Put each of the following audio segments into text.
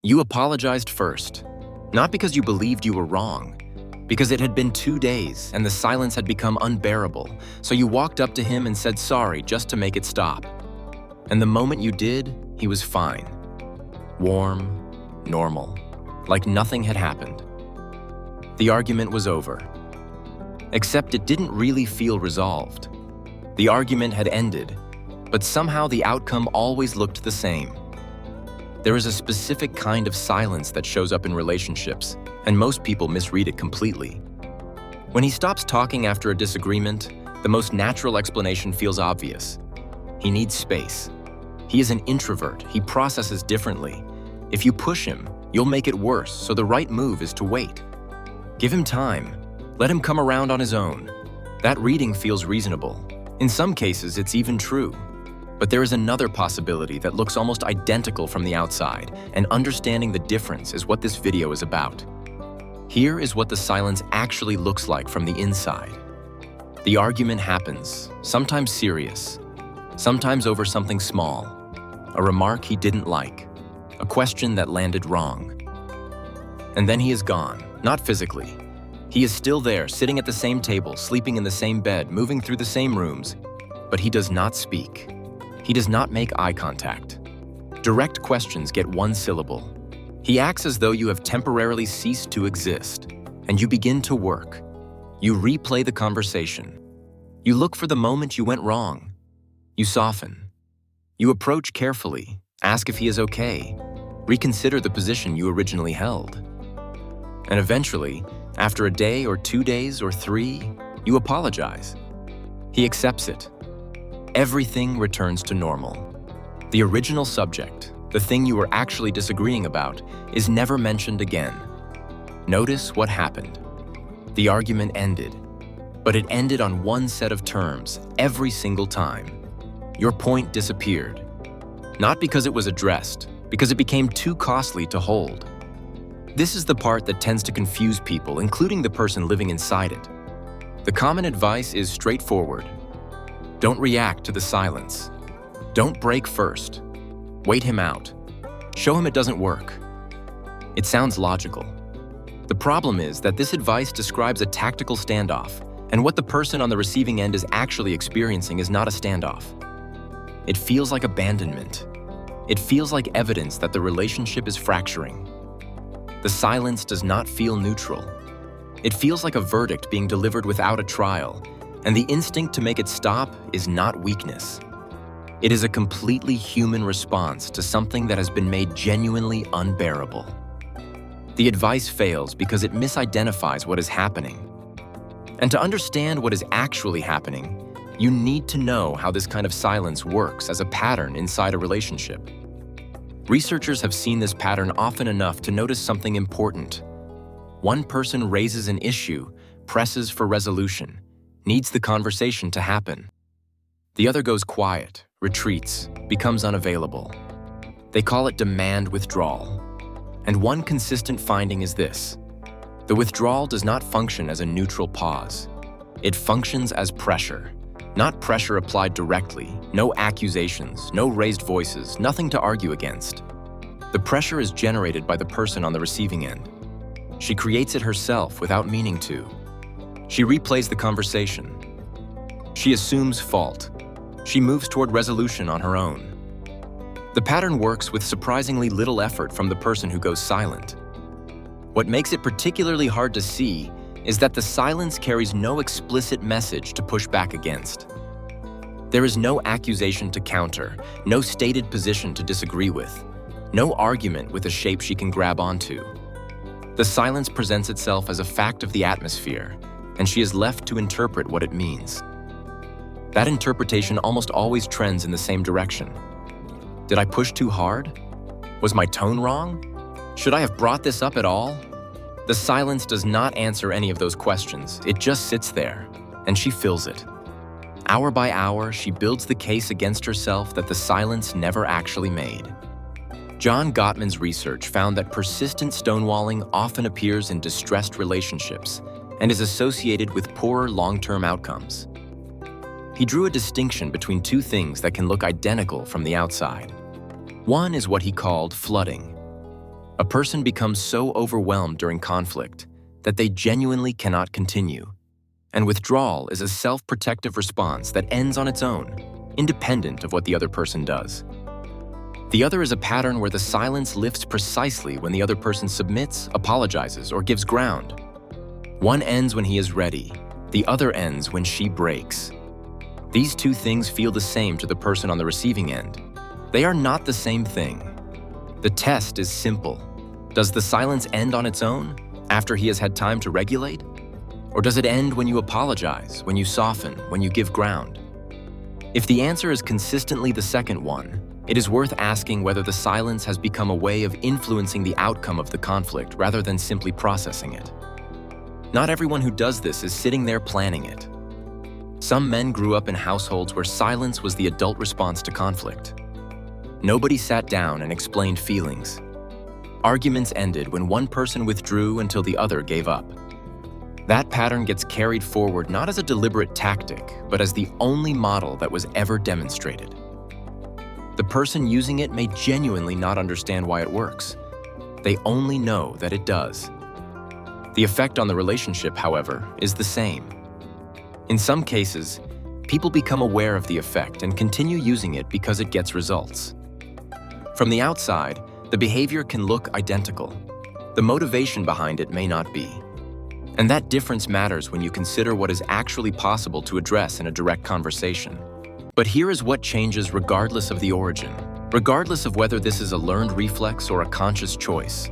You apologized first, not because you believed you were wrong, because it had been 2 days and the silence had become unbearable, so you walked up to him and said sorry just to make it stop. And the moment you did, he was fine. Warm, normal, like nothing had happened. The argument was over. Except it didn't really feel resolved. The argument had ended, but somehow the outcome always looked the same. There is a specific kind of silence that shows up in relationships, and most people misread it completely. When he stops talking after a disagreement, the most natural explanation feels obvious. He needs space. He is an introvert. He processes differently. If you push him, you'll make it worse, so the right move is to wait. Give him time. Let him come around on his own. That reading feels reasonable. In some cases, it's even true. But there is another possibility that looks almost identical from the outside, and understanding the difference is what this video is about. Here is what the silence actually looks like from the inside. The argument happens, sometimes serious, sometimes over something small, a remark he didn't like, a question that landed wrong. And then he is gone, not physically. He is still there, sitting at the same table, sleeping in the same bed, moving through the same rooms, but he does not speak. He does not make eye contact. Direct questions get one syllable. He acts as though you have temporarily ceased to exist, and you begin to work. You replay the conversation. You look for the moment you went wrong. You soften. You approach carefully, ask if he is okay, reconsider the position you originally held. And eventually, after a day or 2 days or 3, you apologize. He accepts it. Everything returns to normal. The original subject, the thing you were actually disagreeing about, is never mentioned again. Notice what happened. The argument ended, but it ended on one set of terms every single time. Your point disappeared. Not because it was addressed, because it became too costly to hold. This is the part that tends to confuse people, including the person living inside it. The common advice is straightforward. Don't react to the silence. Don't break first. Wait him out. Show him it doesn't work. It sounds logical. The problem is that this advice describes a tactical standoff, and what the person on the receiving end is actually experiencing is not a standoff. It feels like abandonment. It feels like evidence that the relationship is fracturing. The silence does not feel neutral. It feels like a verdict being delivered without a trial, and the instinct to make it stop is not weakness. It is a completely human response to something that has been made genuinely unbearable. The advice fails because it misidentifies what is happening. And to understand what is actually happening, you need to know how this kind of silence works as a pattern inside a relationship. Researchers have seen this pattern often enough to notice something important. One person raises an issue, presses for resolution, needs the conversation to happen. The other goes quiet, retreats, becomes unavailable. They call it demand withdrawal. And one consistent finding is this: the withdrawal does not function as a neutral pause. It functions as pressure. Not pressure applied directly, no accusations, no raised voices, nothing to argue against. The pressure is generated by the person on the receiving end. She creates it herself without meaning to. She replays the conversation. She assumes fault. She moves toward resolution on her own. The pattern works with surprisingly little effort from the person who goes silent. What makes it particularly hard to see is that the silence carries no explicit message to push back against. There is no accusation to counter, no stated position to disagree with, no argument with a shape she can grab onto. The silence presents itself as a fact of the atmosphere, and she is left to interpret what it means. That interpretation almost always trends in the same direction. Did I push too hard? Was my tone wrong? Should I have brought this up at all? The silence does not answer any of those questions. It just sits there, and she fills it. Hour by hour, she builds the case against herself that the silence never actually made. John Gottman's research found that persistent stonewalling often appears in distressed relationships and is associated with poorer long-term outcomes. He drew a distinction between two things that can look identical from the outside. One is what he called flooding. person becomes so overwhelmed during conflict that they genuinely cannot continue. And withdrawal is a self-protective response that ends on its own, independent of what the other person does. The other is a pattern where the silence lifts precisely when the other person submits, apologizes, or gives ground. One ends when he is ready, the other ends when she breaks. These two things feel the same to the person on the receiving end. They are not the same thing. The test is simple. Does the silence end on its own, after he has had time to regulate? Or does it end when you apologize, when you soften, when you give ground? If the answer is consistently the second one, it is worth asking whether the silence has become a way of influencing the outcome of the conflict rather than simply processing it. Not everyone who does this is sitting there planning it. Some men grew up in households where silence was the adult response to conflict. Nobody sat down and explained feelings. Arguments ended when one person withdrew until the other gave up. That pattern gets carried forward not as a deliberate tactic, but as the only model that was ever demonstrated. The person using it may genuinely not understand why it works. They only know that it does. The effect on the relationship, however, is the same. In some cases, people become aware of the effect and continue using it because it gets results. From the outside, the behavior can look identical. The motivation behind it may not be. And that difference matters when you consider what is actually possible to address in a direct conversation. But here is what changes regardless of the origin, regardless of whether this is a learned reflex or a conscious choice.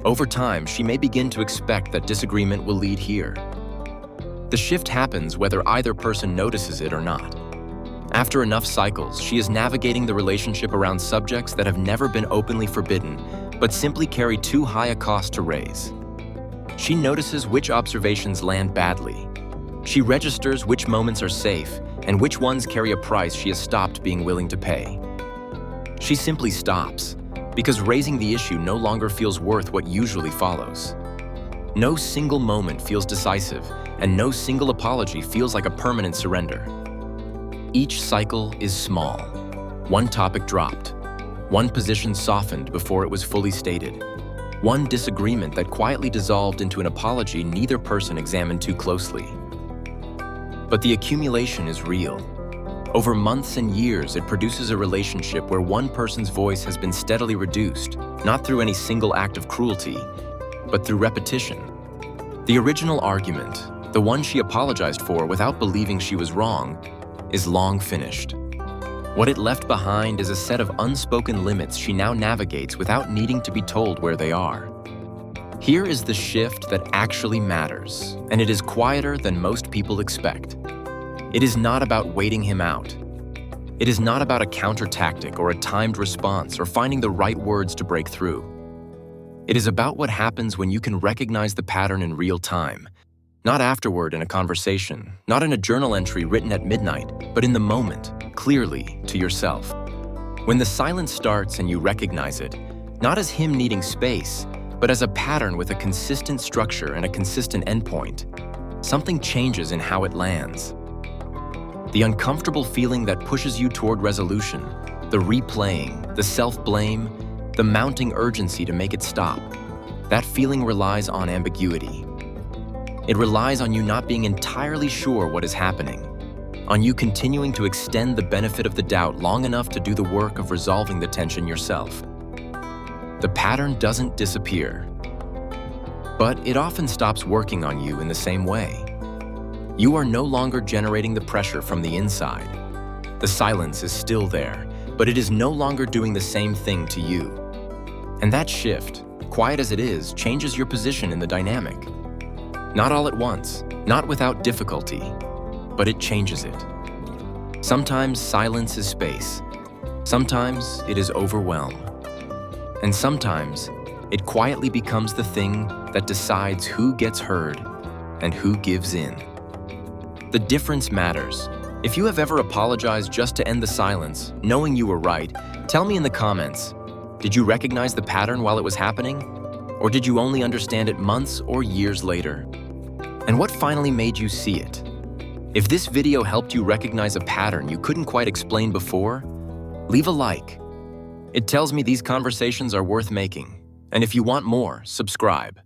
Over time, she may begin to expect that disagreement will lead here. The shift happens whether either person notices it or not. After enough cycles, she is navigating the relationship around subjects that have never been openly forbidden, but simply carry too high a cost to raise. She notices which observations land badly. She registers which moments are safe and which ones carry a price she has stopped being willing to pay. She simply stops, because raising the issue no longer feels worth what usually follows. No single moment feels decisive, and no single apology feels like a permanent surrender. Each cycle is small. One topic dropped. One position softened before it was fully stated. One disagreement that quietly dissolved into an apology neither person examined too closely. But the accumulation is real. Over months and years, it produces a relationship where one person's voice has been steadily reduced, not through any single act of cruelty, but through repetition. The original argument, the one she apologized for without believing she was wrong, is long finished. What it left behind is a set of unspoken limits she now navigates without needing to be told where they are. Here is the shift that actually matters, and it is quieter than most people expect. It is not about waiting him out. It is not about a counter tactic or a timed response or finding the right words to break through. It is about what happens when you can recognize the pattern in real time, not afterward in a conversation, not in a journal entry written at midnight, but in the moment, clearly, to yourself. When the silence starts and you recognize it, not as him needing space, but as a pattern with a consistent structure and a consistent endpoint, something changes in how it lands. The uncomfortable feeling that pushes you toward resolution, the replaying, the self-blame, the mounting urgency to make it stop, that feeling relies on ambiguity. It relies on you not being entirely sure what is happening, on you continuing to extend the benefit of the doubt long enough to do the work of resolving the tension yourself. The pattern doesn't disappear, but it often stops working on you in the same way. You are no longer generating the pressure from the inside. The silence is still there, but it is no longer doing the same thing to you. And that shift, quiet as it is, changes your position in the dynamic. Not all at once, not without difficulty, but it changes it. Sometimes silence is space. Sometimes it is overwhelm. And sometimes it quietly becomes the thing that decides who gets heard and who gives in. The difference matters. If you have ever apologized just to end the silence, knowing you were right, tell me in the comments. Did you recognize the pattern while it was happening? Or did you only understand it months or years later? And what finally made you see it? If this video helped you recognize a pattern you couldn't quite explain before, leave a like. It tells me these conversations are worth making, And if you want more, subscribe.